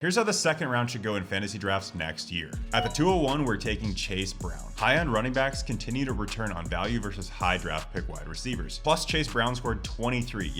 Here's how the second round should go in fantasy drafts next year. At the 201, we're taking Chase Brown. High-end running backs continue to return on value versus high draft pick wide receivers. Plus, Chase Brown scored 23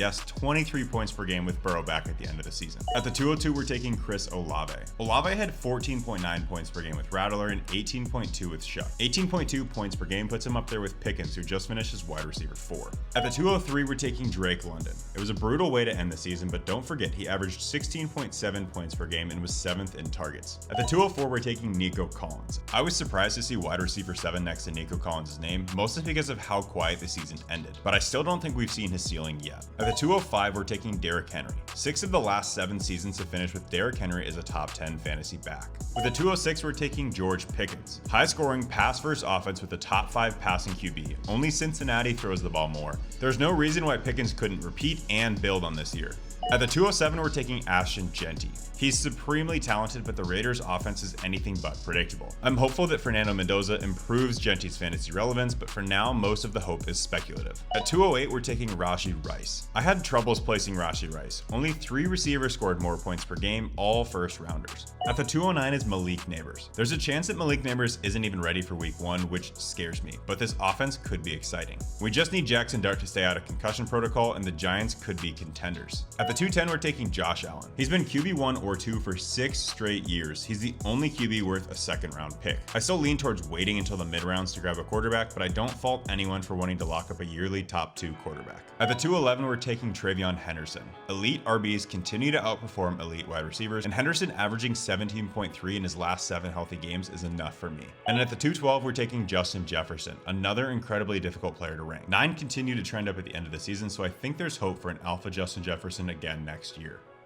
points per game with Burrow back at the end of the season. At the 202, we're taking Chris Olave. Olave had 14.9 points per game with Rattler and 18.2 with Shuck. 18.2 points per game puts him up there with Pickens, who just finished as wide receiver 4. At the 203, we're taking Drake London. It was a brutal way to end the season, but don't forget he averaged 16.7 points per game and was 7th in targets. At the 204, we're taking Nico Collins. I was surprised to see wide receiver 7 next to Nico Collins' name, mostly because of how quiet the season ended, but I still don't think we've seen his ceiling yet. At the 205, we're taking Derrick Henry. 6 of the last 7 seasons have finished with Derrick Henry as a top 10 fantasy back. With the 206, we're taking George Pickens. High scoring, pass-first offense with a top 5 passing QB. Only Cincinnati throws the ball more. There's no reason why Pickens couldn't repeat and build on this year. At the 207, we're taking Ashton Genty. He's supremely talented, but the Raiders' offense is anything but predictable. I'm hopeful that Fernando Mendoza improves Genty's fantasy relevance, but for now, most of the hope is speculative. At 208, we're taking Rashee Rice. I had troubles placing Rashee Rice. Only 3 receivers scored more points per game, all first rounders. At the 209 is Malik Neighbors. There's a chance that Malik Neighbors isn't even ready for week 1, which scares me, but this offense could be exciting. We just need Jackson Dart to stay out of concussion protocol, and the Giants could be contenders. At the 210, we're taking Josh Allen. He's been QB1 or 2 for 6 straight years. He's the only QB worth a second round pick. I still lean towards waiting until the mid rounds to grab a quarterback, but I don't fault anyone for wanting to lock up a yearly top 2 quarterback. At the 211, we're taking Travion Henderson. Elite RBs continue to outperform elite wide receivers, and Henderson averaging 17.3 in his last 7 healthy games is enough for me. And at the 212, we're taking Justin Jefferson, another incredibly difficult player to rank. 9 continue to trend up at the end of the season, so I think there's hope for an alpha Justin Jefferson again next year.